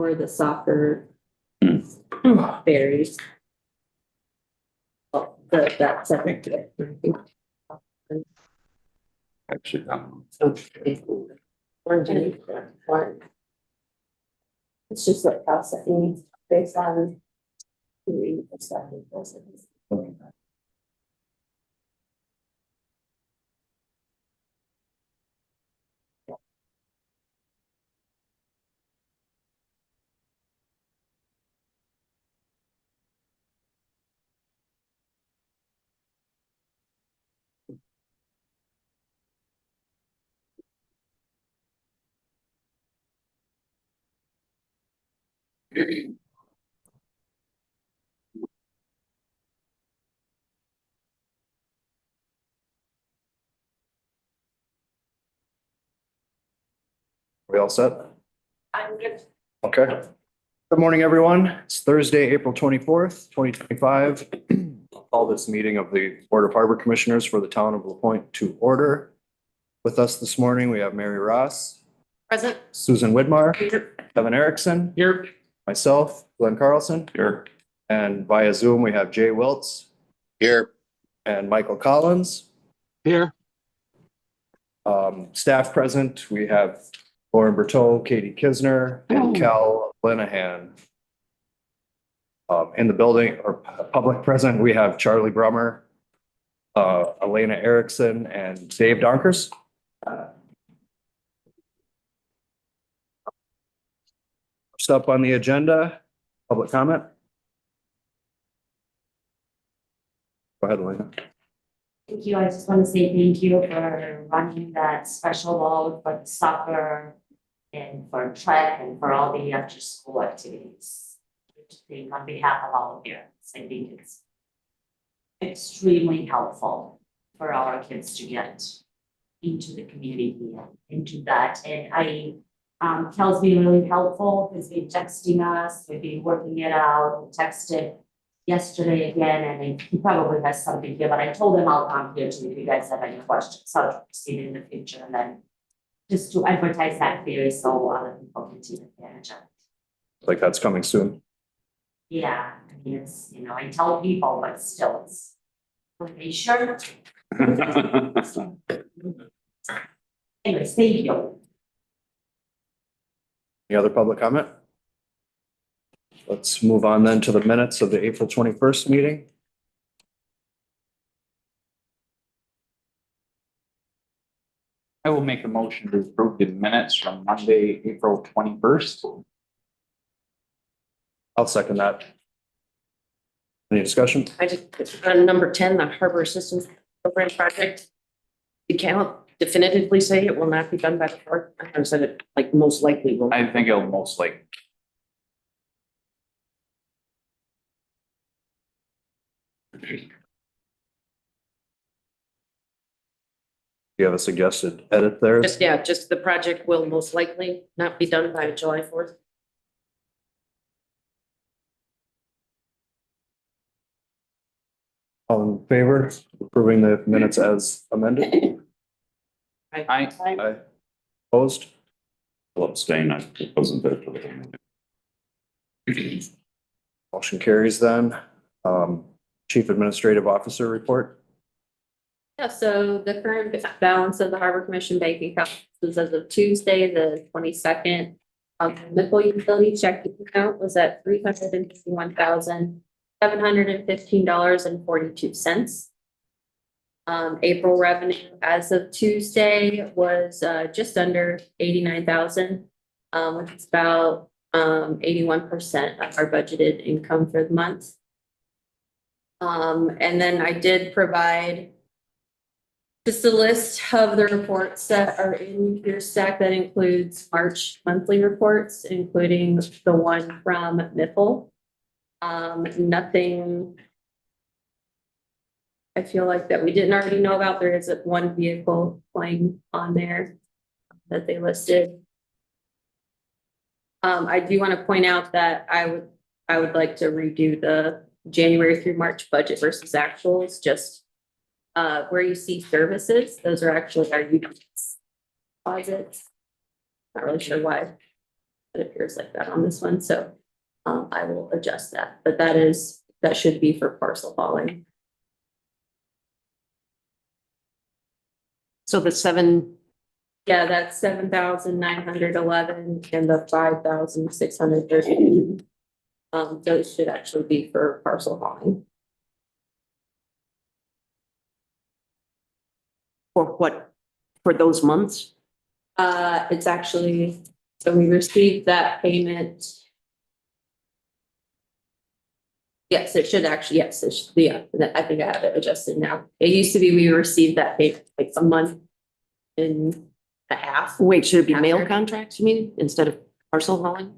for the soccer berries. Oh, that separate. Actually, It's just like house that needs based on. We all set? I'm good. Okay. Good morning, everyone. It's Thursday, April 24th, 2025. I'll call this meeting of the Board of Harbor Commissioners for the town of LaPointe to order. With us this morning, we have Mary Ross, Present. Susan Widmar, Kevin Erickson, here. myself, Glenn Carlson, Here. and via Zoom, we have Jay Wiltz Here. and Michael Collins. Here. Staff present, we have Lauren Berteau, Katie Kisner, and Cal Lenahan. In the building or public present, we have Charlie Brummer, Elena Erickson, and Dave Donkers. First up on the agenda, public comment. Go ahead, Elena. Thank you. I just want to say thank you for running that special load for the soccer and for track and for all the after school activities. On behalf of all of you, I think it's extremely helpful for our kids to get into the community and into that. And Kel's been really helpful. He's been texting us, we've been working it out, we texted yesterday again, and he probably has something here, but I told him I'll come here too if you guys have any questions. So I'll see it in the future, and then just to advertise that theory so other people can take advantage of it. Like that's coming soon. Yeah, I mean, it's, you know, I tell people, but still it's. Are you sure? Anyways, thank you. Any other public comment? Let's move on then to the minutes of the April 21st meeting. I will make a motion to approve the minutes from Monday, April 21st. I'll second that. Any discussion? I just, on number 10, the Harbor Assistance Program project. You can't definitively say it will not be done by the board. I said it like most likely will. I think it'll most likely. Do you have a suggested edit there? Just, yeah, just the project will most likely not be done by July 4th. All in favor of approving the minutes as amended? I, Aye. Opposed? I'll abstain, I wasn't there for the. Motion carries then. Chief Administrative Officer report. Yeah, so the current balance of the Harbor Commission bank account is as of Tuesday, the 22nd. Nickel utility checking account was at $351,715.42. April revenue as of Tuesday was just under 89,000, which is about 81% of our budgeted income for the month. And then I did provide just a list of the reports that are in your stack that includes March monthly reports, including the one from MIFL. Nothing I feel like that we didn't already know about. There is one vehicle claim on there that they listed. I do want to point out that I would like to redo the January through March budget versus actuals, just where you see services, those are actually our utilities deposits. Not really sure why It appears like that on this one, so I will adjust that, but that should be for parcel hauling. So the seven, Yeah, that's 7,911 and the 5,630. Those should actually be for parcel hauling. for what, for those months? It's actually, so we received that payment. Yes, it should actually, yes, it should, yeah, I think I have it adjusted now. It used to be we received that payment like a month and a half. Wait, should it be mail After. contracts, you mean, instead of parcel hauling?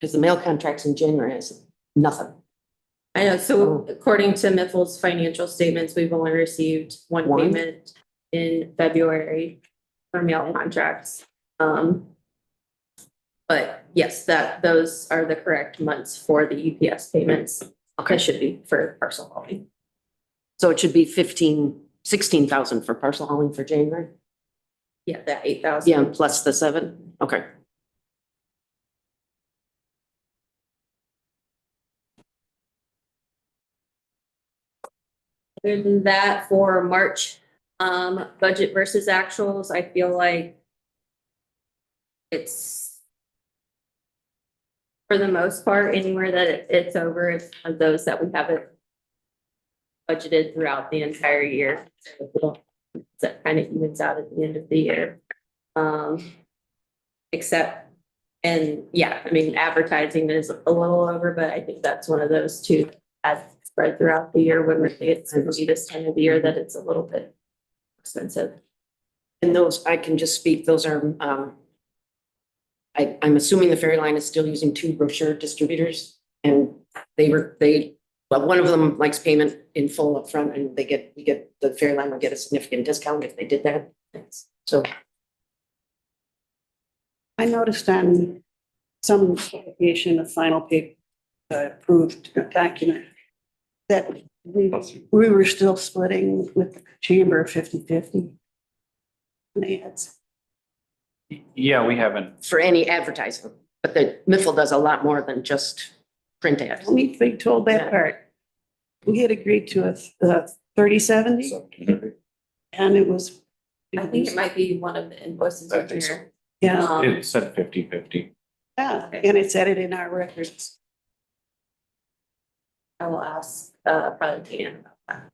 Because the mail contracts in January is nothing. I know, so according to Mifflin's financial statements, we've only received one One? payment in February for mail contracts. But yes, those are the correct months for the UPS payments. Okay, That should be for parcel hauling. so it should be 16,000 for parcel hauling for January? Yeah, that 8,000. Yeah, plus the 7, okay. Other than that, for March, budget versus actuals, I feel like it's for the most part, anywhere that it's over, it's one of those that we haven't budgeted throughout the entire year. So that kind of evens out at the end of the year. Except, and yeah, I mean, advertising is a little over, but I think that's one of those two as spread throughout the year when it's going to be this time of the year that it's a little bit expensive. And those, I can just speak, those are, I'm assuming the Ferry Line is still using 2 brochure distributors. And well, one of them likes payment in full upfront, and the Ferry Line would get a significant discount if they did that. So I noticed on some publication, a final paper, approved document, that we were still splitting with the chamber 50-50 on ads. Yeah, we haven't, for any advertising, but the Miffle does a lot more than just print ads. Let me be told that Yeah. part. We had agreed to a 30-70, and it was. I think it might be one of the invoices I in think so. here. Yeah, it said 50-50. yeah, and it's edited in our records. I will ask, probably Dan about that.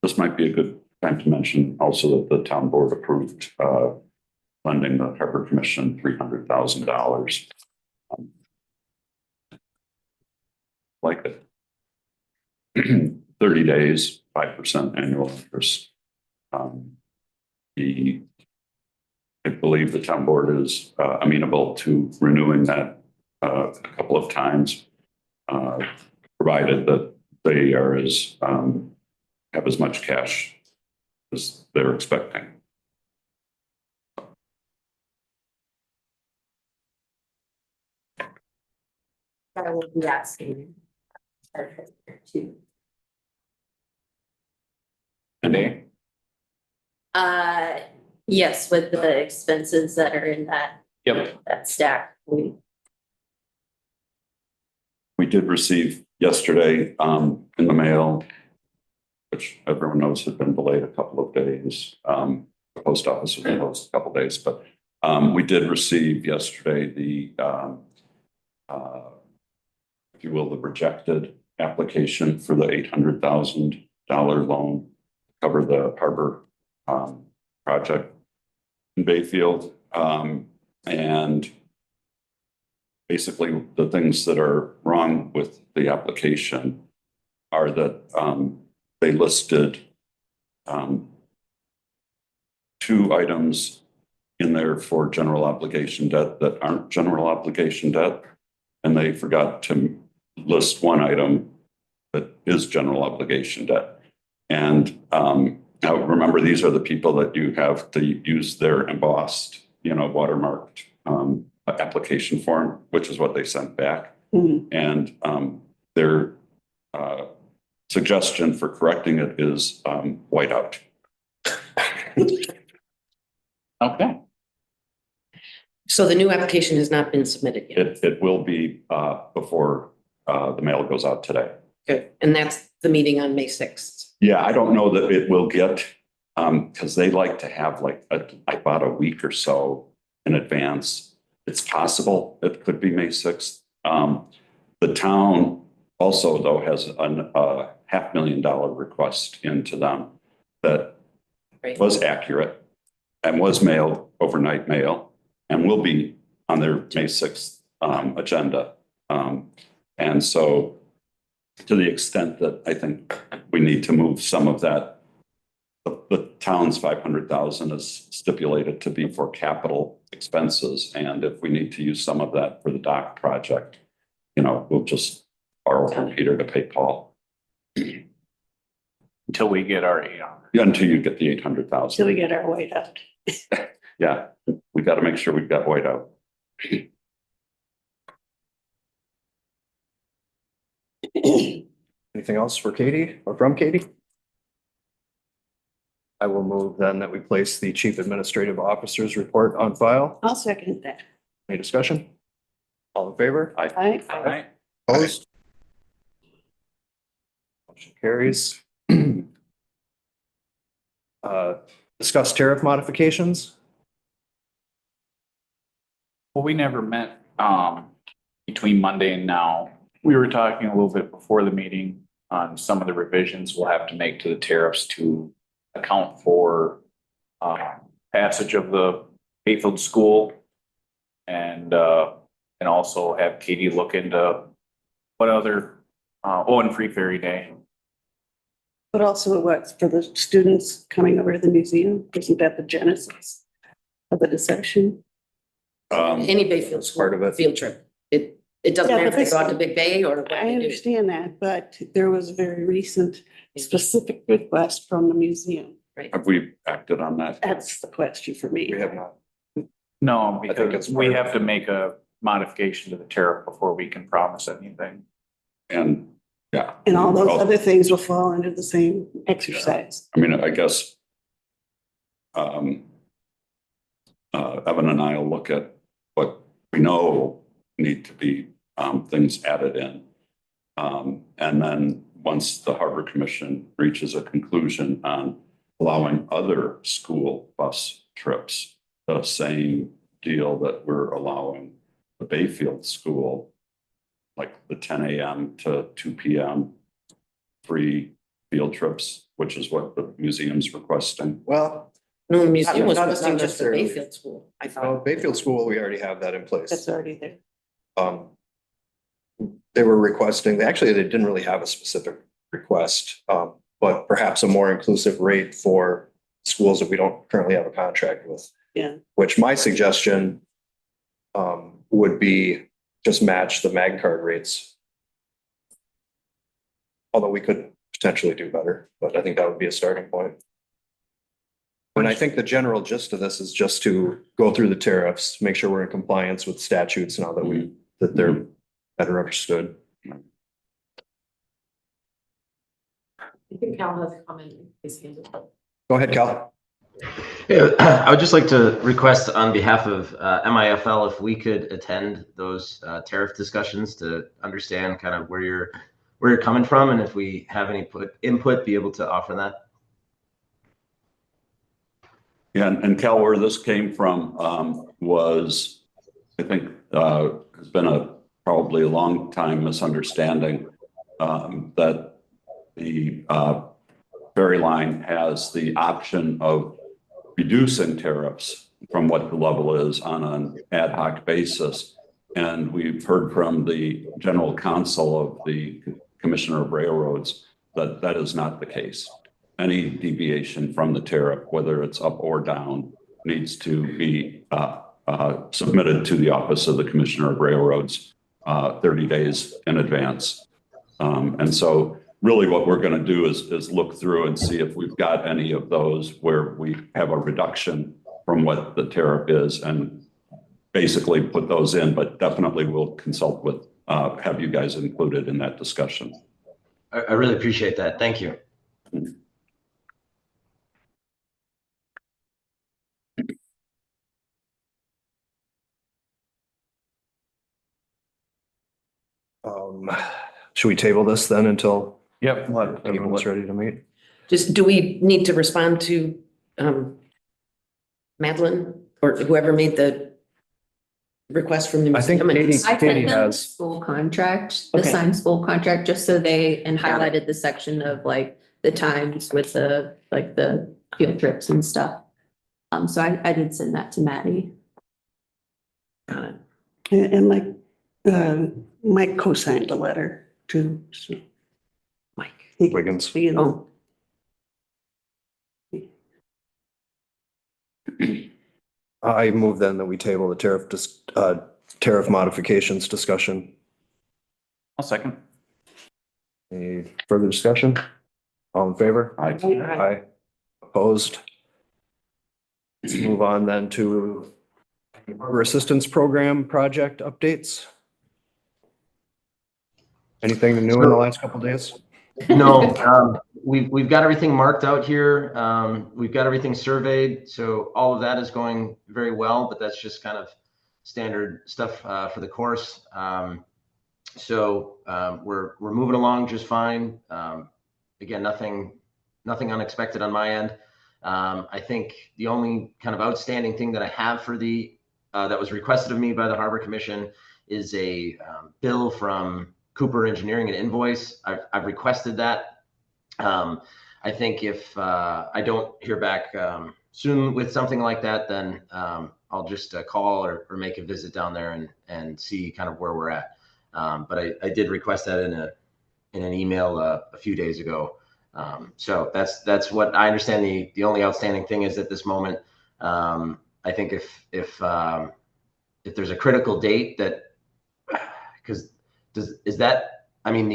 This might be a good time to mention also that the town board approved funding the Harbor Commission $300,000. Like it. 30 days, 5% annual interest. I believe the town board is amenable to renewing that a couple of times, provided that they are have as much cash as they're expecting. I will be asking. Too. Today, Yes, with the expenses that are in yep, that stack, We did receive yesterday in the mail, which everyone knows had been delayed a couple of days. The post office was closed a couple of days, but we did receive yesterday the, if you will, the rejected application for the $800,000 loan to cover the harbor project in Bayfield. And basically the things that are wrong with the application are that they listed 2 items in there for general obligation debt that aren't general obligation debt. And they forgot to list 1 item that is general obligation debt. And now remember, these are the people that you have to use their embossed, watermarked application form, which is what they sent back. Mhm. And their suggestion for correcting it is whiteout. Okay, So the new application has not been submitted yet. It will be before the mail goes out today. Okay, and that's the meeting on May 6th. Yeah, I don't know that it will get, because they like to have like about a week or so in advance. It's possible it could be May 6th. The town also, though, has a $500,000 request into them that Right. was accurate and was mailed, overnight mail, and will be on their May 6th agenda. And so to the extent that I think we need to move some of that, the town's 500,000 is stipulated to be for capital expenses. And if we need to use some of that for the dock project, we'll just borrow from Peter to pay Paul. until we get our 800. Yeah, until you get the Till 800,000. we get our weight out. Yeah, we got to make sure we've got white out. Anything else for Katie or from Katie? I will move then that we place the Chief Administrative Officer's report on file. I'll second that. Any discussion? All in favor? I, All right. Opposed? Motion carries. Discuss tariff modifications. Well, we never met, between Monday and now. We were talking a little bit before the meeting on some of the revisions we'll have to make to the tariffs to account for, passage of the Bayfield School. And also have Katie look into what other, and Free Ferry Day. but also what's for the students coming over to the museum? Isn't that the genesis of the discussion? Any Bayfield school. Part of it. Field trip. It doesn't Yeah, matter but if they go out this- to Big Bay or what I they do. understand that, but there was a very recent specific request from the museum. Have we acted on that? That's the question for me. We have not. No, think because it's we part of have to make a modification to the tariff before we can promise anything. And, yeah. And all those Well, other things will fall under the same exercise. I mean, I guess Evan and I will look at what we know need to be things added in. And then once the Harbor Commission reaches a conclusion on allowing other school bus trips, the same deal that we're allowing the Bayfield School, like the 10 a.m. to 2 p.m. free field trips, which is what the museum's requesting. Well, No, the museum was Not- not requesting just the necessarily. Bayfield school, I thought. Bayfield School, we already have that in place. That's already there. They were requesting, actually, they didn't really have a specific request, but perhaps a more inclusive rate for schools that we don't currently have a contract with. Yeah. Which my suggestion would be just match the mag card rates. Although we could potentially do better, but I think that would be a starting point. And I think the general gist of this is just to go through the tariffs, make sure we're in compliance with statutes now that they're better understood. I think Cal has a comment. His hand is up. Go ahead, Cal. Yeah, I would just like to request on behalf of MIFL if we could attend those tariff discussions to understand kind of where you're coming from, and if we have any input, be able to offer that. Yeah, and Cal, where this came from was, I think, has been probably a long time misunderstanding that the ferry line has the option of reducing tariffs from what the level is on an ad hoc basis. And we've heard from the general counsel of the Commissioner of Railroads that that is not the case. Any deviation from the tariff, whether it's up or down, needs to be submitted to the Office of the Commissioner of Railroads 30 days in advance. And so really what we're going to do is look through and see if we've got any of those where we have a reduction from what the tariff is and basically put those in, but definitely we'll consult with, have you guys included in that discussion. I really appreciate that. Thank you. Should we table this then until Yep. we'll have to table everyone's it. ready to meet? Just, do we need to respond to Madeline or whoever made the request from the I think museum? Katie- I Katie sent them the has- school contract, the Okay. signed school contract, just so they, and Got it. highlighted the section of like the times with the, like the field trips and stuff. So I did send that to Maddie. Got it. And Mike co-signed the letter too. So Mike. he- Wiggins. Oh, I move then that we table the tariff modifications discussion. I'll second. Any further discussion? All in favor? I, Aye. Opposed? Let's move on then to Harbor Assistance Program project updates. Anything new in the last couple of days? No, we've got everything marked out here. We've got everything surveyed, so all of that is going very well, but that's just kind of standard stuff for the course. So we're moving along just fine. Again, nothing unexpected on my end. I think the only kind of outstanding thing that I have for the that was requested of me by the Harbor Commission is a bill from Cooper Engineering, an invoice. I've requested that. I think if I don't hear back soon with something like that, then I'll just call or make a visit down there and see kind of where we're at. But I did request that in an email a few days ago. So that's what I understand. The only outstanding thing is at this moment. I think if there's a critical date that, because is that, I mean,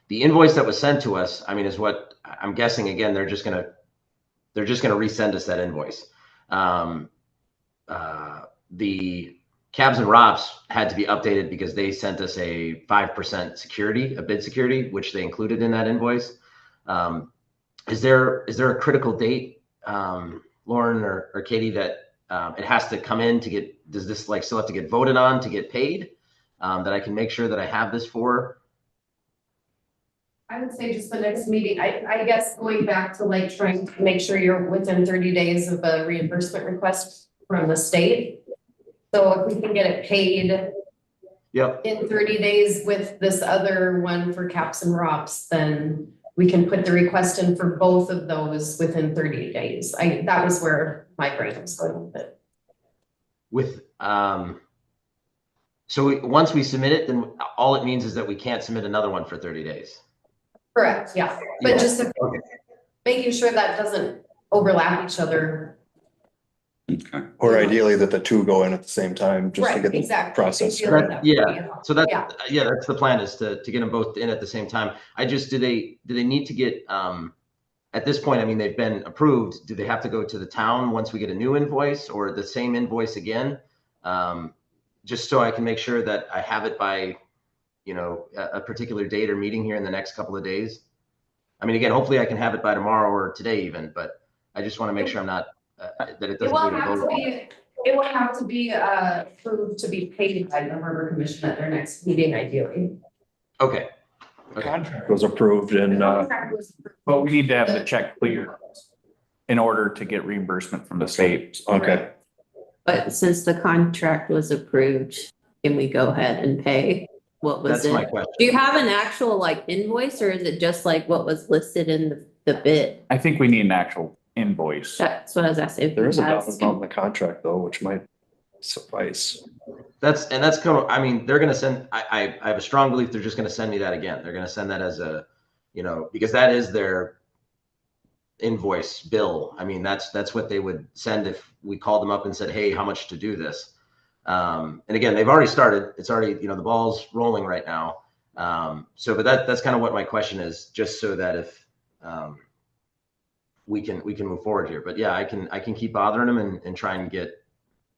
the invoice that was sent to us, I mean, is what I'm guessing. Again, they're just gonna resend us that invoice. The cabs and ROPS had to be updated because they sent us a 5% security, a bid security, which they included in that invoice. Is there a critical date, Lauren or Katie, that it has to come in to get, does this like still have to get voted on to get paid? That I can make sure that I have this for? I would say just the next meeting, I guess going back to like trying to make sure you're within 30 days of a reimbursement request from the state. So if we can get it paid Yep. in 30 days with this other one for caps and ROPS, then we can put the request in for both of those within 30 days. That was where my brain was going with it. With once we submit it, then all it means is that we can't submit another one for 30 days. Correct, yeah, but Yeah. just making sure that doesn't overlap each other. okay. Or ideally that the two go in at the same time, just to Right, get the exactly. process I feel started. like that would Yeah. be- So that's, Yeah. yeah, that's the plan, is to get them both in at the same time. Do they need to get, at this point, I mean, they've been approved. Do they have to go to the town once we get a new invoice, or the same invoice again? Just so I can make sure that I have it by, a particular date or meeting here in the next couple of days. I mean, again, hopefully I can have it by tomorrow or today even, but I just want to make sure I'm not, that it It doesn't will go to have to vote. be, approved to be paid by the Harbor Commission at their next meeting ideally. Okay. Contract was approved in, Contract was approved. But we need to have the check clear in order to get reimbursement from the state. okay. But since the contract was approved, can we go ahead and pay? What was That's my it? question. Do you have an actual like invoice, or is it just like what was listed in the bid? I think we need an actual invoice. That's what I was asking. if There you is a had- dollar amount in the contract though, which might suffice. That's kind of, I mean, they're going to send, I have a strong belief they're just going to send me that again. They're going to send that as a, because that is their invoice bill. I mean, that's what they would send if we called them up and said, hey, how much to do this? And again, they've already started. It's already, the ball's rolling right now. But that's kind of what my question is, just so that if we can move forward here. But yeah, I can keep bothering them and try and get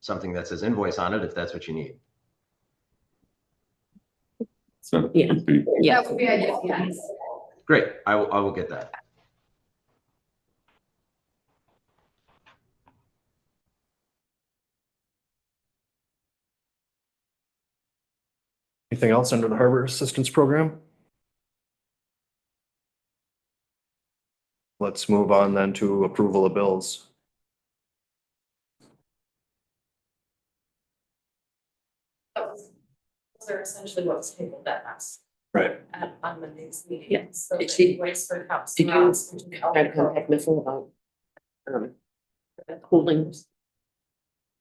something that says invoice on it if that's what you need. So Yeah. Yeah. That would be ideal, yes. Great. I will get that. Anything else under the Harbor Assistance Program? Let's move on then to approval of bills. Those are essentially what was tabled that last, Right. on Monday's meeting. Yeah. So Did the you- invoice for House. did you Rouse, Try to contact Miffle about holding.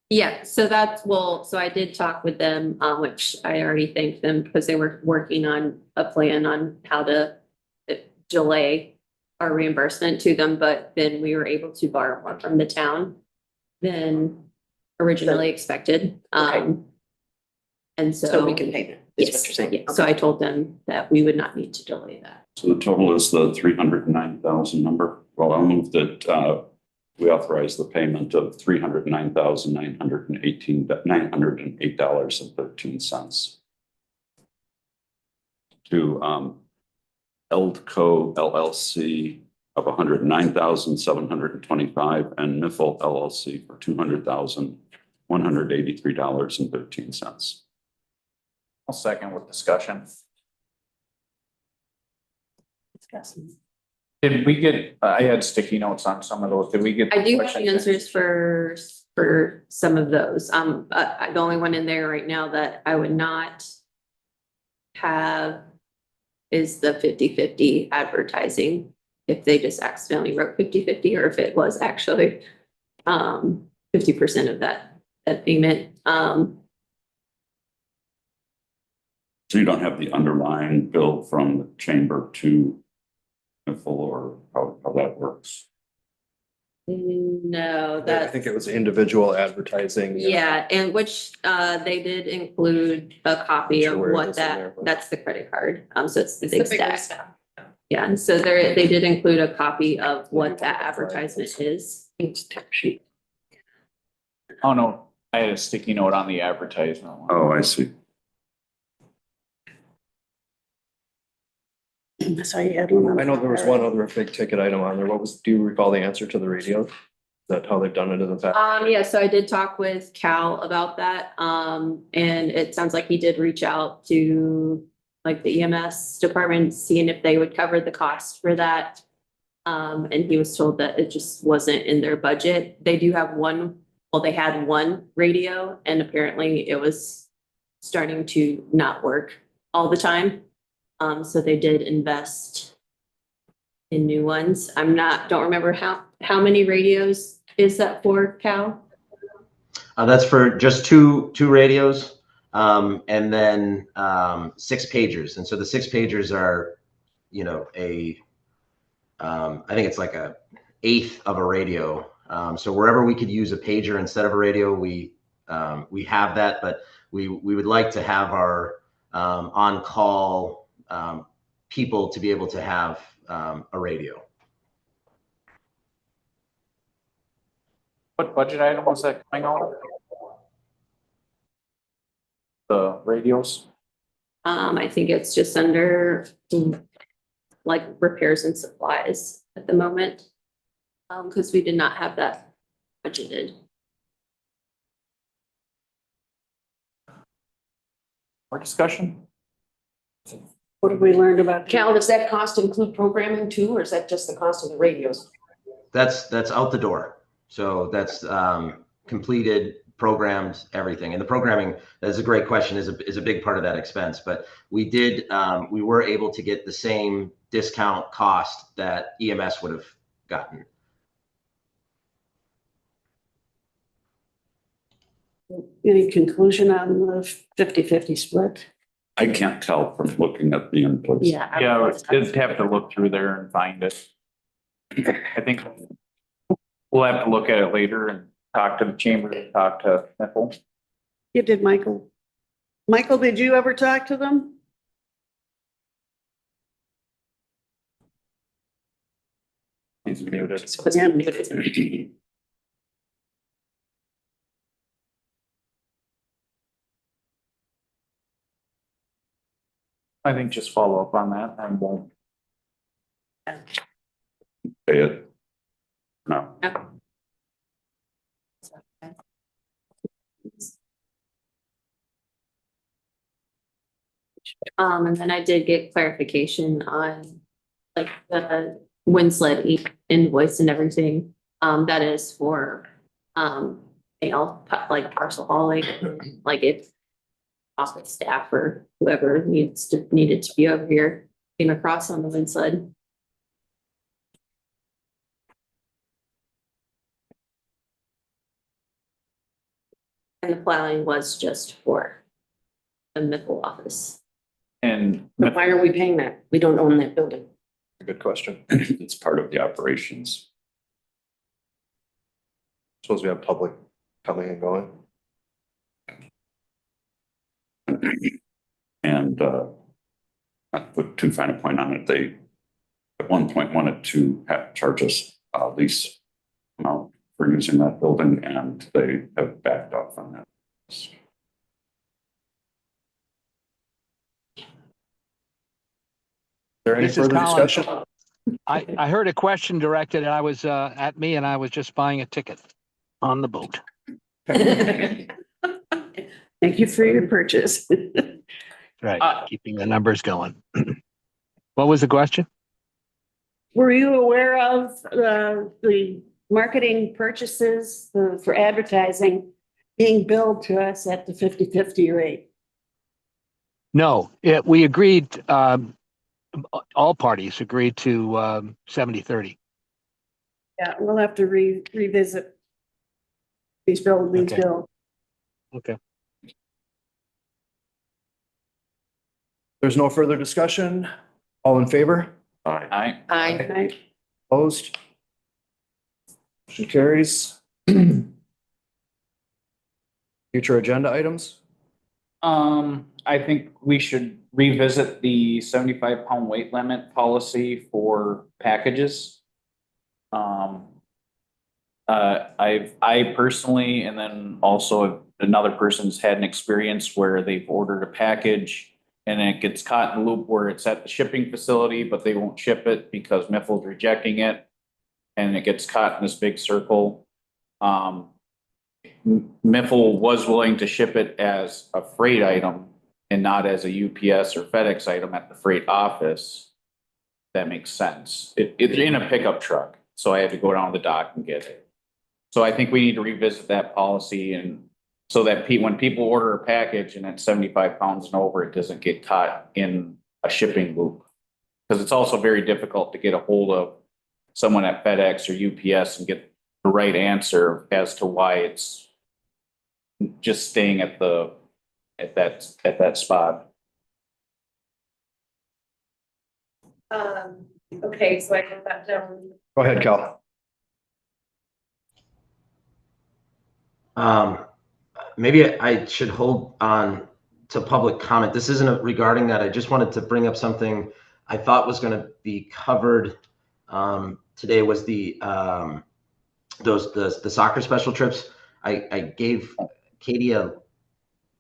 Yeah, so that's, well, so I did talk with them, which I already thanked them because they were working on a plan on how to delay our reimbursement to them, but then we were able to borrow more from the town than originally expected. And so. So we can pay them, is what Yes, you're saying. yeah. So I told them that we would not need to delay that. So the total is the 309,000 number. Well, I'll move that we authorize the payment of $908.13 to Eldco LLC of $109,725 and Miffle LLC for $200,183.13. I'll second with discussion. Did we get, I had sticky notes on some of those. Did we get? I do have questions the answers for some of those. The only one in there right now that I would not have is the 50/50 advertising. If they just accidentally wrote 50/50 or if it was actually 50% of that payment. So you don't have the underlying bill from the chamber to Miffle or how that works? No, I that. think it was individual advertising. Yeah, and which they did include a copy Sure of where it what is in there, but- that's the credit card. So it's the It's the big bigger stack. stack. Yeah, and so they did include a copy of what that advertisement is. It's tip sheet. Oh, no, I had a sticky note on the advertisement one. Oh, I see. So you had one. I know there was one other big ticket item on there. Do you recall the answer to the radio? Is that how they've done it in the past? Yeah, so I did talk with Cal about that. And it sounds like he did reach out to like the EMS department, seeing if they would cover the cost for that. And he was told that it just wasn't in their budget. They do have they had one radio and apparently it was starting to not work all the time. So they did invest in new ones. Don't remember how many radios is that for, Cal? That's for just two radios, and then 6 pagers. And so the 6 pagers are, I think it's like a eighth of a radio. So wherever we could use a pager instead of a radio, we have that, but we would like to have our on-call people to be able to have a radio. What budget item was that coming out of? The radios? I think it's just under like repairs and supplies at the moment. Because we did not have that budgeted. More discussion? What have we learned about? Cal, does that cost include programming too, or is that just the cost of the radios? That's out the door. So that's completed, programmed, everything. And the programming, that's a great question, is a big part of that expense. But we were able to get the same discount cost that EMS would have gotten. Any conclusion on the 50/50 split? I can't tell from looking at the inputs. Yeah. Yeah, we'd have to look through there and find it. I think we'll have to look at it later and talk to the chamber, talk to Miffle. You did, Michael. Michael, did you ever talk to them? He's muted. Yeah, muted. I think just follow up on that and we'll. Pay it. No. And then I did get clarification on like the Winslet invoice and everything. That is for, like parcel hauling, like if office staff or whoever needed to be over here came across on the Winslet. And the plowing was just for the Miffle office. And But why are we paying that? We don't own that building. Good question. It's part of the operations. Suppose we have public coming and going. And not to put too fine a point on it, they at one point wanted to charge us a lease amount for using that building, and they have backed off on that. Is there any This is further Colin. discussion? I heard a question directed and I was at me and I was just buying a ticket on the boat. Thank you for your purchase. Right, keeping the numbers going. What was the question? Were you aware of the marketing purchases for advertising being billed to us at the 50/50 rate? No, we agreed, all parties agreed to 70/30. Yeah, we'll have to revisit these bills. Okay. There's no further discussion. All in favor? Aye. I, Opposed? Motion carries. Future agenda items? I think we should revisit the 75-pound weight limit policy for packages. I personally, and then also another person's had an experience where they've ordered a package and it gets caught in a loop where it's at the shipping facility, but they won't ship it because Miffle's rejecting it. And it gets caught in this big circle. Miffle was willing to ship it as a freight item and not as a UPS or FedEx item at the freight office. That makes sense. It's in a pickup truck, so I had to go down to the dock and get it. So I think we need to revisit that policy, and so that when people order a package and it's 75 pounds and over, it doesn't get caught in a shipping loop. Because it's also very difficult to get a hold of someone at FedEx or UPS and get the right answer as to why it's just staying at that spot. Okay, so I wrote that down. Go ahead, Cal. Maybe I should hold on to public comment. This isn't regarding that. I just wanted to bring up something I thought was going to be covered today. Was the soccer special trips. I gave Katie a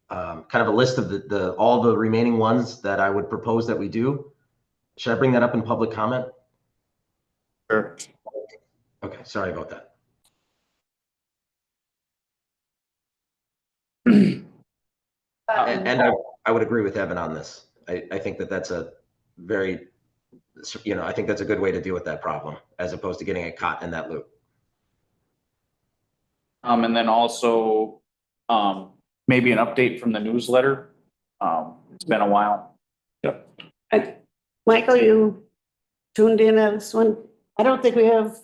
kind of a list of all the remaining ones that I would propose that we do. Should I bring that up in public comment? Sure. Okay, sorry about that. And I would agree with Evan on this. I think that's a very, I think that's a good way to deal with that problem as opposed to getting it caught in that loop. And then also, maybe an update from the newsletter. It's been a while. Yep. Michael, you tuned in on this one? I don't think we have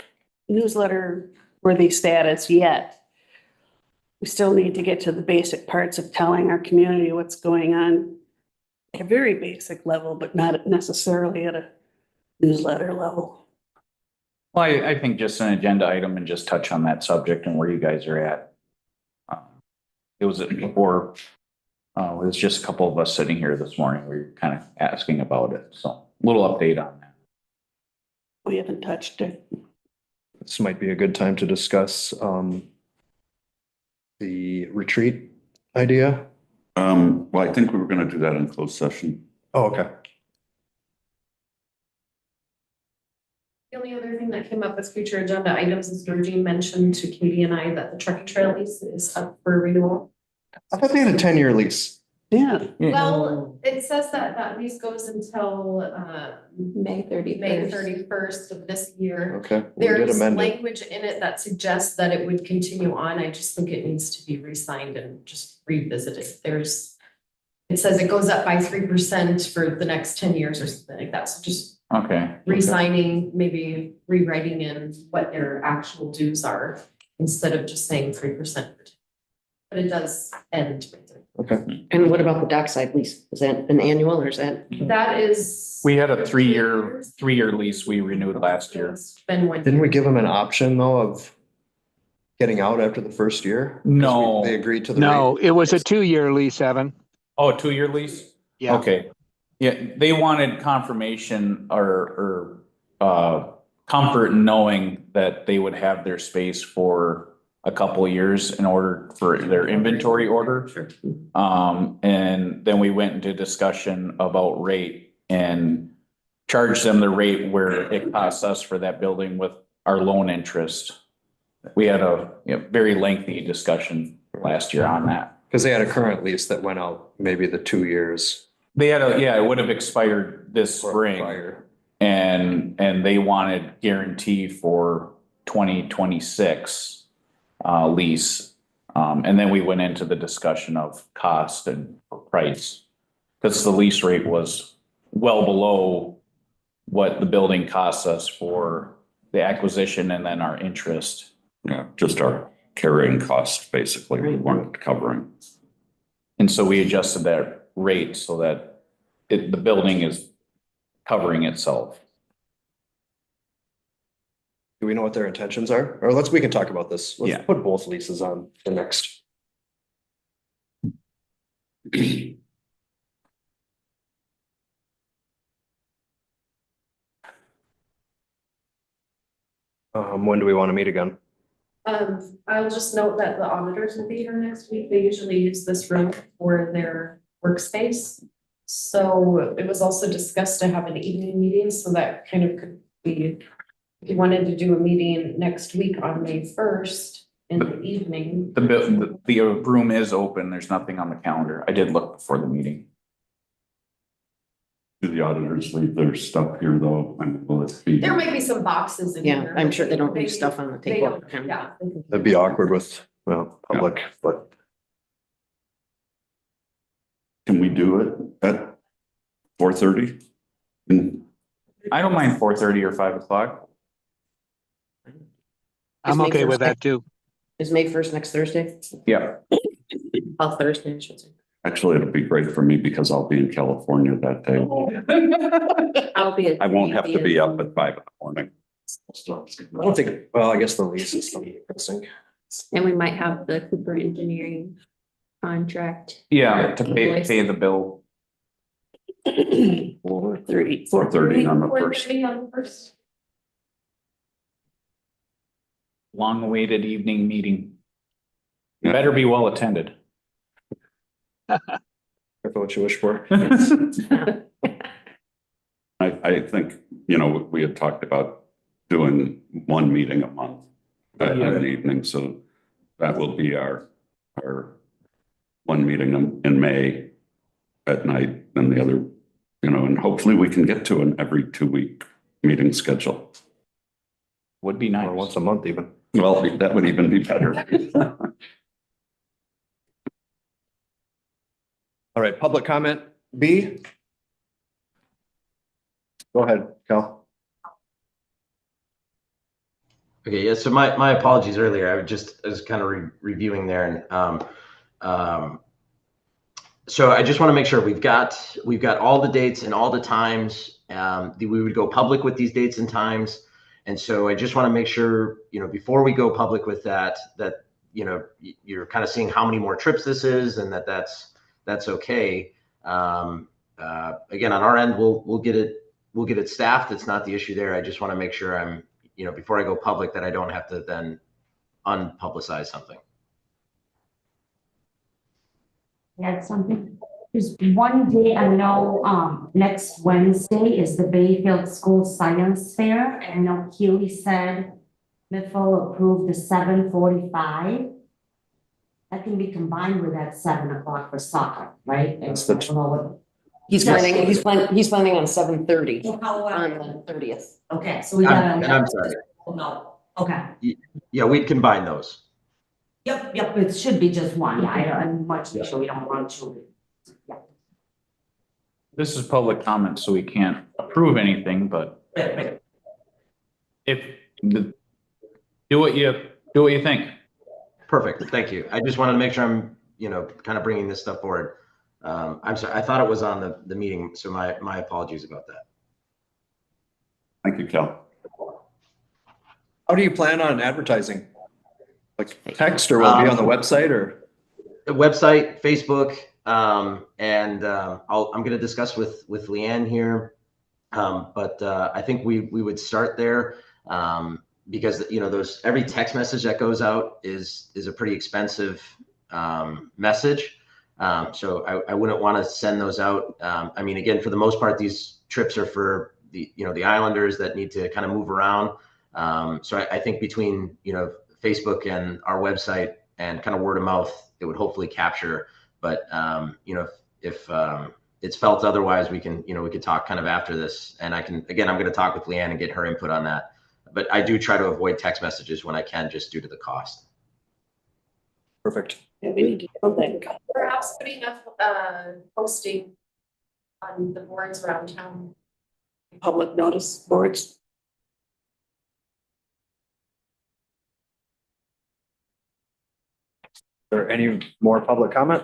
newsletter worthy status yet. We still need to get to the basic parts of telling our community what's going on at a very basic level, but not necessarily at a newsletter level. Well, I think just an agenda item and just touch on that subject and where you guys are at. It was before, it was just a couple of us sitting here this morning. We were kind of asking about it. So a little update on that. We haven't touched it. This might be a good time to discuss the retreat idea. Well, I think we were going to do that in closed session. Oh, okay. The only other thing that came up as future agenda items is Georgine mentioned to Katie and I that the trucking trail lease is up for renewal. I thought they had a 10-year lease. Yeah. Well, it says that that lease goes until, May May 31st. 31st of this year. Okay, we did There's amend it. language in it that suggests that it would continue on. I just think it needs to be re-signed and just revisited. It says it goes up by 3% for the next 10 years or something like that. So just Okay. re-signing, maybe rewriting in what their actual dues are instead of just saying 3%. But it does end. Okay, And what about the dockside lease? Is that an annual or is that? That is. We had a three-year lease we renewed last year. It's been one. didn't we give them an option though of getting out after the first year? 'Cause No. They agreed to the No, rate. it was a 2-year lease, Evan. Oh, a 2-year lease? Yeah. Okay. Yeah, they wanted confirmation or comfort in knowing that they would have their space for a couple of years in order for their inventory order. And then we went into discussion about rate and charged them the rate where it costs us for that building with our loan interest. We had a very lengthy discussion last year on that. Cause they had a current lease that went out maybe the 2 years They had it would have expired this spring. prior. And they wanted guarantee for 2026 lease. And then we went into the discussion of cost and price. Because the lease rate was well below what the building costs us for the acquisition and then our interest. Yeah, just our carrying cost, basically, we weren't covering. And so we adjusted that rate so that the building is covering itself. Do we know what their intentions are? Or we can talk about this. Yeah. Let's put both leases on the next. When do we want to meet again? I'll just note that the auditors will be here next week. They usually use this room for their workspace. So it was also discussed to have an evening meeting, so that kind of could be, if you wanted to do a meeting next week on May 1st in the evening. The room is open. There's nothing on the calendar. I did look before the meeting. Do the auditors leave their stuff here though? I mean, will it be? There might be some boxes in Yeah, here. I'm sure they don't leave stuff on the They table. don't, yeah. That'd be awkward with, well, public, but Can we do it at 4:30? I don't mind 4:30 or 5 o'clock. I'm May okay with 1st that too. Is May 1st next Thursday? Yeah. Thursday, I should say. Actually, it'll be great for me because I'll be in California that day. I'll be. I won't have to be up at 5 in the morning. I don't think, well, I guess the lease is something missing. And we might have the Cooper Engineering contract. Yeah, to pay the bill. 4:30. 4:30 on the 1st. 4:30 on the first. Long-awaited evening meeting. Better be well attended. Careful what you wish for. I think, we had talked about doing one meeting a month at an evening, so that will be our one meeting in May at night, and the other, and hopefully we can get to an every 2-week meeting schedule. Would be nice. Or once a month even. Well, that would even be better. All right, public comment B. Go ahead, Cal. Okay, yeah, so my apologies earlier. I was kind of reviewing there and so I just want to make sure we've got all the dates and all the times. We would go public with these dates and times. And so I just want to make sure, before we go public with that you're kind of seeing how many more trips this is and that's okay. Again, on our end, we'll get it staffed. It's not the issue there. I just want to make sure I'm, before I go public, that I don't have to then unpublicize something. Add something. There's one day I know, next Wednesday is the Bayfield School Science Fair, and I know Keely said Miffle approved the 7:45. that can be combined with that 7 o'clock for soccer, right? That's the- I don't know what- He's planning on 7:30 So how, on the 30th. okay, so we I'm- gotta. and I'm sorry. No, okay. Yeah, we'd combine those. Yep, it should be just one, yeah, I'm much sure we don't want to. This is public comment, so we can't approve anything, but Right. if, do what you think. Perfect, thank you. I just wanted to make sure I'm, kind of bringing this stuff forward. I'm sorry, I thought it was on the meeting, so my apologies about that. Thank you, Cal. How do you plan on advertising? Like text, or will it be on the website, or? The website, Facebook, and I'm gonna discuss with Leanne here. But I think we would start there, because, those, every text message that goes out is a pretty expensive message. So I wouldn't want to send those out. I mean, again, for the most part, these trips are for the Islanders that need to kind of move around. So I think between, Facebook and our website and kind of word of mouth, it would hopefully capture. But, if it's felt otherwise, we could talk kind of after this. And I'm going to talk with Leanne and get her input on that. But I do try to avoid text messages when I can, just due to the cost. Perfect. Yeah, we need to know that. Perhaps putting up, posting on the boards around town. Public notice boards. Is there any more public comment?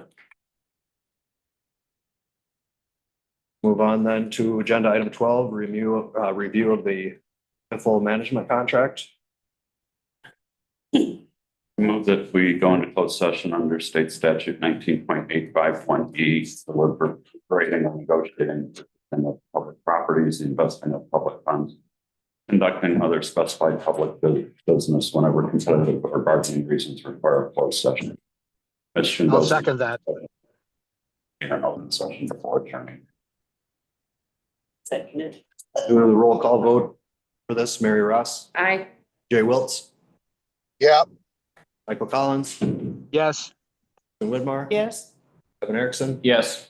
Move on then to agenda item 12, review of the full management contract. Move that we go into closed session under state statute 19.851E, deliberating and negotiating in the public properties, the investment of public funds, conducting other specified public business whenever competitive or bargaining reasons require a closed session. I'll second that. In an open session before adjourning. Seconded. Doing the roll call vote for this, Mary Ross, Aye. Jay Wiltz, Yeah. Michael Collins, Yes. Whitmore. Yes. Kevin Erickson, Yes.